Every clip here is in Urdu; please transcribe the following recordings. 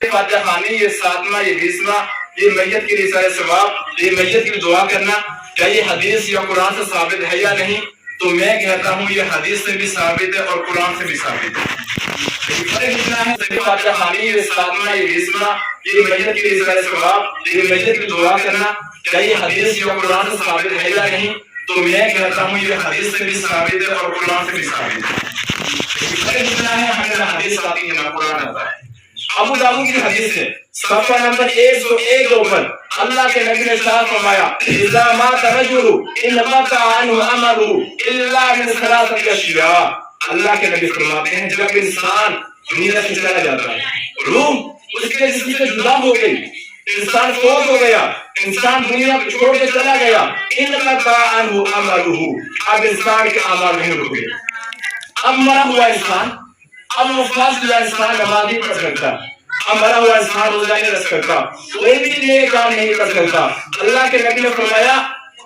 فاتحہ خوانی، یہ 7واں، یہ 20واں، یہ میت کے لیے سارے ثواب، یہ میت کے لیے دعا کرنا، کیا یہ حدیث یا قرآن سے ثابت ہے یا نہیں؟ تو میں کہتا ہوں یہ حدیث سے بھی ثابت ہے اور قرآن سے بھی ثابت ہے۔ فرق اتنا ہے، فاتحہ خوانی، یہ 7واں، یہ 20واں، یہ میت کے لیے سارے ثواب، یہ میت کے لیے دعا کرنا، کیا یہ حدیث یا قرآن سے ثابت ہے یا نہیں؟ تو میں کہتا ہوں یہ حدیث سے بھی ثابت ہے اور قرآن سے بھی ثابت ہے۔ فرق اتنا ہے، ہمیں نہ حدیث آتی ہے نہ قرآن آتا ہے۔ ابو داؤد کی حدیث ہے، صفحہ نمبر 101 کے اوپر اللہ کے نبی نے ارشاد فرمایا اذا مات رجل انقطع عنه عمله الا من ثلاثه اشیاء۔ اللہ کے نبی فرماتے ہیں جب انسان دنیا سے چلا جاتا ہے، روح اس کے جسم سے جدا ہو گئی، انسان فوت ہو گیا، انسان دنیا کو چھوڑ کے چلا گیا، انقطع عنه عمله، اب انسان کے اعمال نہیں رکے۔ اب مرا ہوا انسان، اب مفلس ہوا انسان نماز نہیں پڑھ سکتا، اب مرا ہوا انسان روزہ نہیں رکھ سکتا، کوئی بھی نیک کام نہیں کر سکتا۔ اللہ کے نبی نے فرمایا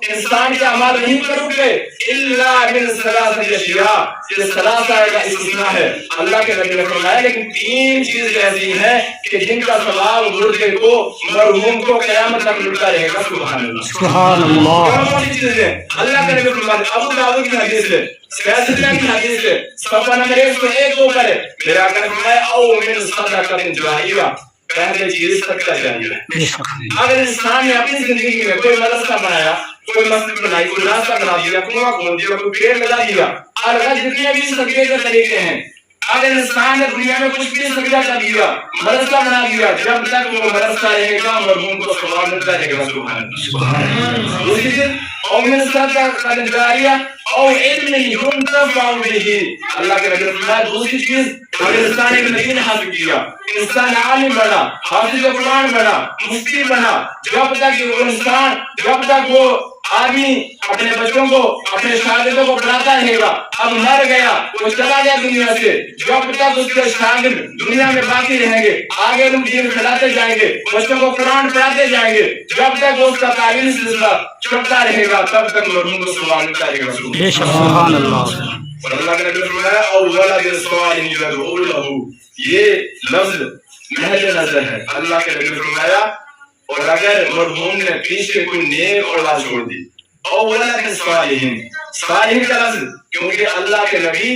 انسان کے اعمال نہیں کرو گے الا من ثلاثه اشیاء، یہ ثلاثہ کا استثناء ہے۔ اللہ کے نبی نے فرمایا لیکن 3 چیزیں ایسی ہیں کہ جن کا ثواب مردے کو، مرحوم کو قیامت تک ملتا رہے گا۔ سبحان اللہ، سبحان اللہ۔ کون سی چیزیں؟ اللہ کے نبی فرماتے ہیں، ابو داؤد کی حدیث ہے، سیدنا کی حدیث ہے، صفحہ نمبر 101 کے اوپر ہے، میرے آقا نے فرمایا او من صدقۃ جاریہ، پہلے چیز صدقہ جاریہ ہے۔ اگر انسان نے اپنی زندگی میں کوئی مدرسہ بنایا، کوئی مسجد بنائی، کوئی راستہ بنا دیا، کنواں کھود دیا، کوئی پیڑ لگا دیا، اور جتنے بھی صدقے کے طریقے ہیں، اگر انسان نے دنیا میں کچھ بھی صدقہ کر دیا، مدرسہ بنا دیا، جب تک وہ مدرسہ رہے گا مرحوم کو ثواب ملتا رہے گا۔ سبحان اللہ۔ دوسری چیز او من صدقۃ جاریہ او علم ينتفع به، اللہ کے نبی نے فرمایا دوسری چیز، اگر انسان ایک علم حاصل کیا، انسان عالم بنا، حافظ قرآن بنا، مفتی بنا، جب تک وہ انسان، جب تک وہ آدمی اپنے بچوں کو، اپنے شاگردوں کو پڑھاتا رہے گا، اب مر گیا، وہ چلا گیا دنیا سے، جب تک اس کے شاگرد دنیا میں باقی رہیں گے، آگے ان دین پھیلاتے جائیں گے، بچوں کو قرآن پڑھاتے جائیں گے، جب تک وہ اس کا تعلیمی سلسلہ چلتا رہے گا تب تک مرحوم کو ثواب ملتا رہے گا۔ سبحان اللہ۔ اور اللہ کے نبی نے فرمایا او ولد صالح يدعو له، یہ لفظ محل نظر ہے۔ اللہ کے نبی نے فرمایا اور اگر مرحوم نے پیچھے کوئی نیک اولاد چھوڑ دی، او ولد صالح، صالح کا لفظ کیونکہ اللہ کے نبی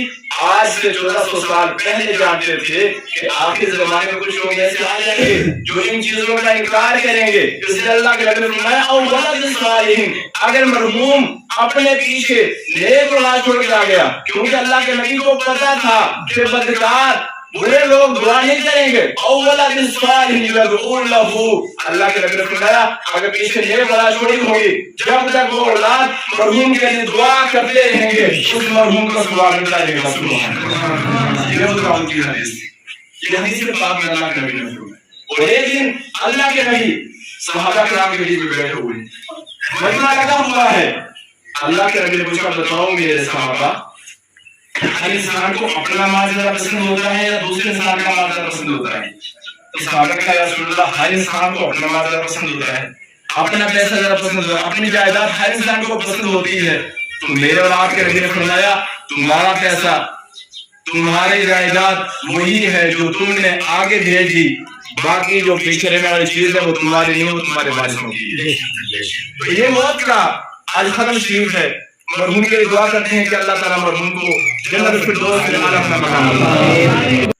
آج سے 1400 سال پہلے جانتے تھے کہ آخر زمانے میں کچھ لوگ ایسے آ جائیں گے جو ان چیزوں کا انکار کریں گے، اس لیے اللہ کے نبی نے فرمایا او ولد صالح، اگر مرحوم اپنے پیچھے نیک اولاد چھوڑ کے آ گیا، کیونکہ اللہ کے نبی کو پتا تھا کہ بدکار برے لوگ دعا نہیں کریں گے، او ولد صالح يدعو له، اللہ کے نبی نے فرمایا اگر پیچھے نیک اولاد چھوڑی ہوگی، جب تک وہ اولاد مرحوم کے لیے دعا کرتے رہیں گے اس مرحوم کو ثواب ملتا رہے گا۔ سبحان اللہ۔ یہ دعا کی حدیث، یہ حدیث پاک میں اللہ کے نبی نے فرمایا۔ اور ایک دن اللہ کے نبی صحابہ کرام کے بیچ میں بیٹھے ہوئے، مجمع لگا ہوا ہے، اللہ کے نبی نے پوچھا بتاؤ میرے صحابہ، ہر انسان کو اپنا مال زیادہ پسند ہوتا ہے یا دوسرے انسان کا مال زیادہ پسند ہوتا ہے؟ تو صحابہ نے کہا یا رسول اللہ ہر انسان کو اپنا مال زیادہ پسند ہوتا ہے، اپنا پیسہ زیادہ پسند ہوتا ہے، اپنی جائیداد ہر انسان کو پسند ہوتی ہے۔ تو میرے اور آپ کے نبی نے فرمایا تمہارا پیسہ، تمہاری جائیداد وہی ہے جو تم نے آگے بھیجی، باقی جو پیچھے رہنے والی چیز ہے وہ تمہاری نہیں، وہ تمہارے وارثوں کی ہے۔ تو یہ موت کا آج ختم شریف ہے، مرحوم کے لیے دعا کرتے ہیں کہ اللہ تعالیٰ مرحوم کو جنت الفردوس کے اعلیٰ مقام عطا فرمائے۔